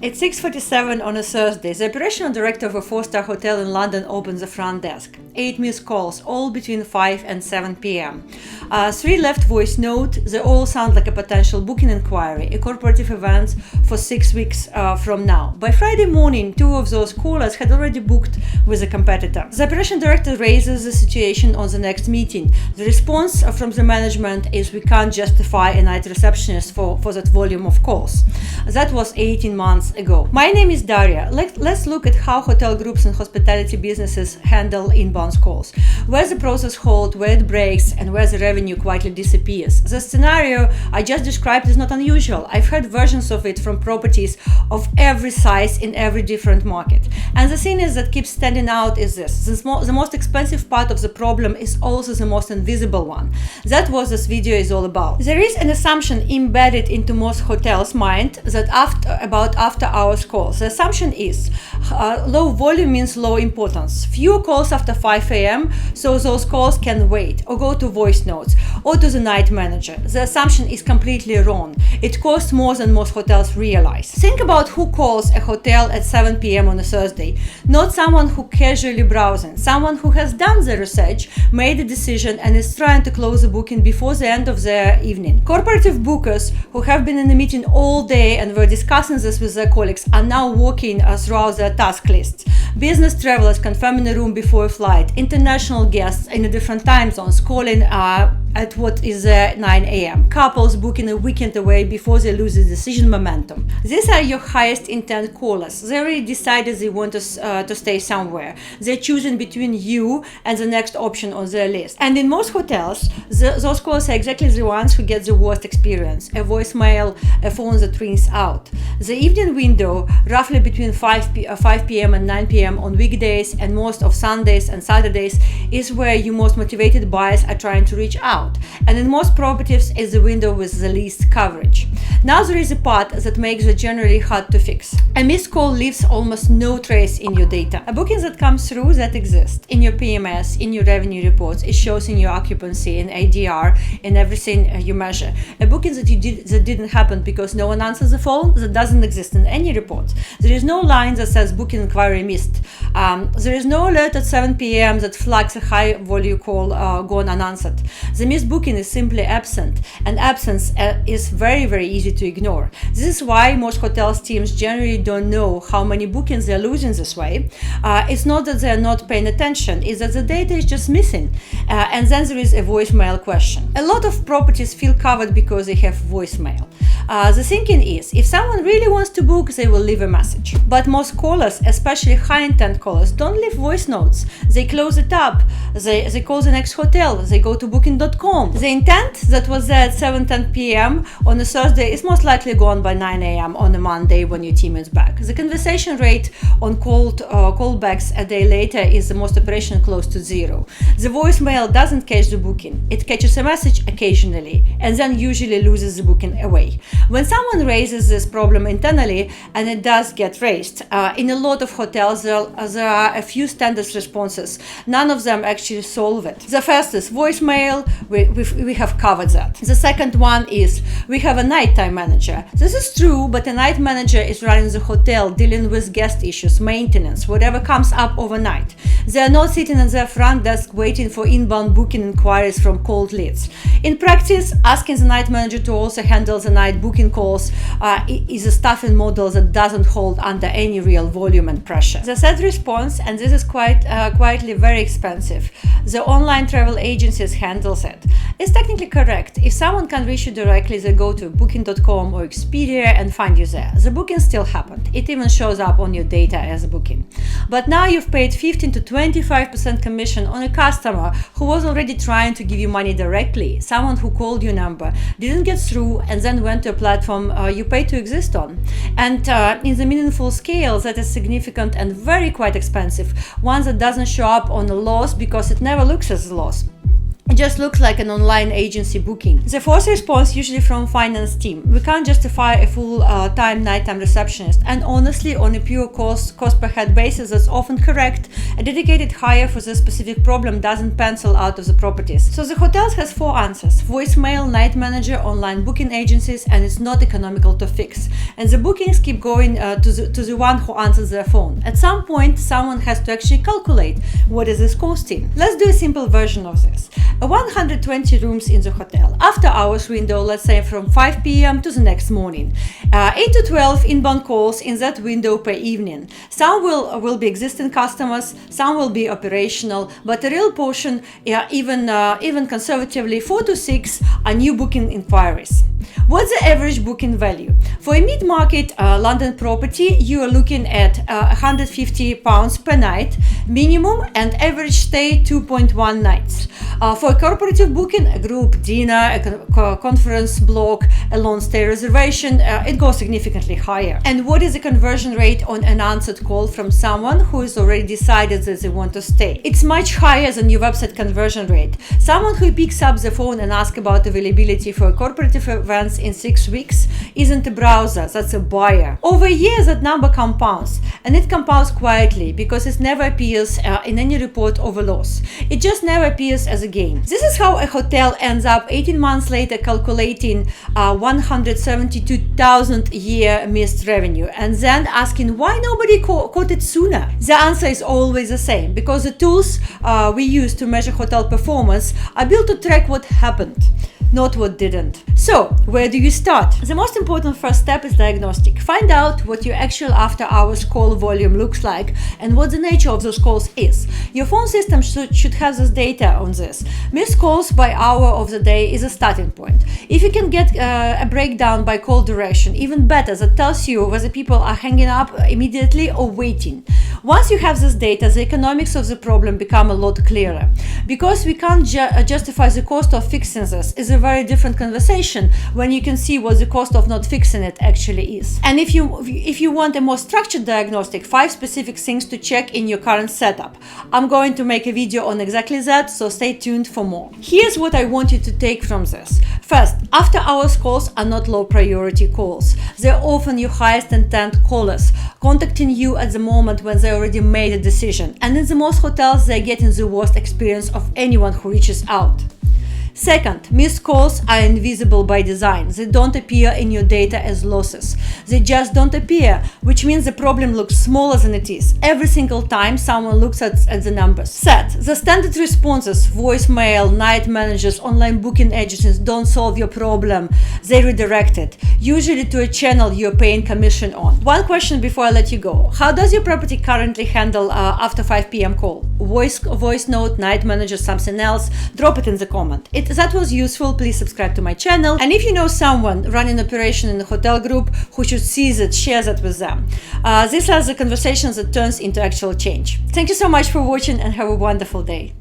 At 6:47 on a Thursday, the operational director of a four-star hotel in London opens the front desk. 8 missed calls, all between 5 and 7 p.m. 3 left voice note. They all sound like a potential booking inquiry, a corporative event for 6 weeks from now. By Friday morning, 2 of those callers had already booked with a competitor. The operational director raises the situation on the next meeting. The response from the management is, we can't justify a night receptionist for that volume of calls. That was 18 months ago. My name is Daria. Let's look at how hotel groups and hospitality businesses handle inbound calls, where the process holds, where it breaks, and where the revenue quietly disappears. The scenario I just described is not unusual. I've heard versions of it from properties of every size in every different market. And the thing is that keeps standing out is this. The most expensive part of the problem is also the most invisible one. That's what this video is all about. There is an assumption embedded into most hotels' mind that after-hours calls. The assumption is low volume means low importance. Fewer calls after 5 a.m., so those calls can wait or go to voice notes or to the night manager. The assumption is completely wrong. It costs more than most hotels realize. Think about who calls a hotel at 7 p.m. on a Thursday. Not someone who casually browsing, someone who has done the research, made a decision, and is trying to close the booking before the end of their evening. Corporative bookers who have been in the meeting all day and were discussing this with their colleagues are now walking throughout their task lists. Business travelers confirming a room before a flight. International guests in a different time zones calling at what is 9 a.m. Couples booking a weekend away before they lose the decision momentum. These are your highest intent callers. They already decided they want to stay somewhere. They're choosing between you and the next option on their list. And in most hotels, those callers are exactly the ones who get the worst experience. A voicemail, a phone that rings out. The evening window, roughly between 5 p.m. and 9 p.m. on weekdays and most of Sundays and Saturdays, is where your most motivated buyers are trying to reach out. And in most properties is the window with the least coverage. Now there is a part that makes it generally hard to fix. A missed call leaves almost no trace in your data. A booking that comes through that exists in your PMS, in your revenue reports, it shows in your occupancy, in ADR, in everything you measure. A booking that didn't happen because no one answers the phone, that doesn't exist in any report. There is no line that says booking inquiry missed. There is no alert at 7 p.m. that flags a high volume call gone unanswered. The missed booking is simply absent, and absence is very, very easy to ignore. This is why most hotels teams generally don't know how many bookings they're losing this way. It's not that they're not paying attention, it's that the data is just missing. And then there is a voicemail question. A lot of properties feel covered because they have voicemail. The thinking is, if someone really wants to book, they will leave a message. But most callers, especially high-intent callers, don't leave voice notes. They close the tab, they call the next hotel, they go to booking.com. The intent that was there at 7:10 p.m. on a Thursday is most likely gone by 9 a.m. on a Monday when your team is back. The conversation rate on callbacks a day later is the most operation close to zero. The voicemail doesn't catch the booking. It catches a message occasionally and then usually loses the booking away. When someone raises this problem internally, and it does get raised, in a lot of hotels there are a few standard responses. None of them actually solve it. The first is voicemail. We have covered that. The second one is we have a nighttime manager. This is true, but a night manager is running the hotel, dealing with guest issues, maintenance, whatever comes up overnight. They are not sitting at their front desk waiting for inbound booking inquiries from cold leads. In practice, asking the night manager to also handle the night booking calls is a staffing model that doesn't hold under any real volume and pressure. The third response, and this is quietly very expensive, the online travel agencies handles it. It's technically correct. If someone can reach you directly, they go to booking.com or Expedia and find you there. The booking still happened. It even shows up on your data as a booking. But now you've paid 15 to 25% commission on a customer who was already trying to give you money directly, someone who called your number, didn't get through, and then went to a platform you pay to exist on. And in the meaningful scale, that is significant and very quite expensive, one that doesn't show up on a loss because it never looks as a loss. It just looks like an online agency booking. The fourth response, usually from finance team: we can't justify a full-time nighttime receptionist, and honestly, on a pure cost per head basis, that's often correct. A dedicated hire for this specific problem doesn't pencil out of the properties. So the hotels has four answers: voicemail, night manager, online booking agencies, and it's not economical to fix. And the bookings keep going to the one who answers their phone. At some point, someone has to actually calculate what is this costing. Let's do a simple version of this. 120 rooms in the hotel. After hours window, let's say from 5 p.m. to the next morning. 8 to 12 inbound calls in that window per evening. Some will be existing customers, some will be operational, but a real portion, even conservatively, 4 to 6 are new booking inquiries. What's the average booking value? For a mid-market London property, you are looking at £150 per night minimum, and average stay 2.1 nights. For a corporative booking, a group dinner, a conference block, a long stay reservation, it goes significantly higher. And what is the conversion rate on an answered call from someone who has already decided that they want to stay? It's much higher than your website conversion rate. Someone who picks up the phone and asks about availability for corporative events in 6 weeks isn't a browser, that's a buyer. Over years, that number compounds, and it compounds quietly because it never appears in any report of a loss. It just never appears as a gain. This is how a hotel ends up 18 months later calculating 172,000 year missed revenue, and then asking why nobody caught it sooner. The answer is always the same: because the tools we use to measure hotel performance are built to track what happened, not what didn't. So, where do you start? The most important first step is diagnostic. Find out what your actual after-hours call volume looks like and what the nature of those calls is. Your phone system should have this data on this. Missed calls by hour of the day is a starting point. If you can get a breakdown by call duration, even better, that tells you whether people are hanging up immediately or waiting. Once you have this data, the economics of the problem become a lot clearer. Because we can't justify the cost of fixing this is a very different conversation when you can see what the cost of not fixing it actually is. And if you want a more structured diagnostic, 5 specific things to check in your current setup. I'm going to make a video on exactly that, so stay tuned for more. Here's what I want you to take from this. First, after hours calls are not low priority calls. They're often your highest intent callers, contacting you at the moment when they already made a decision. And in the most hotels, they're getting the worst experience of anyone who reaches out. Second, missed calls are invisible by design. They don't appear in your data as losses. They just don't appear, which means the problem looks smaller than it is every single time someone looks at the numbers. Third, the standard responses, voicemail, night managers, online booking agencies, don't solve your problem. They redirect it, usually to a channel you're paying commission on. One question before I let you go. How does your property currently handle after 5 p.m. call? Voice note, night manager, something else? Drop it in the comment. If that was useful, please subscribe to my channel. And if you know someone running operation in the hotel group who should see that, share that with them. These are the conversations that turns into actual change. Thank you so much for watching and have a wonderful day.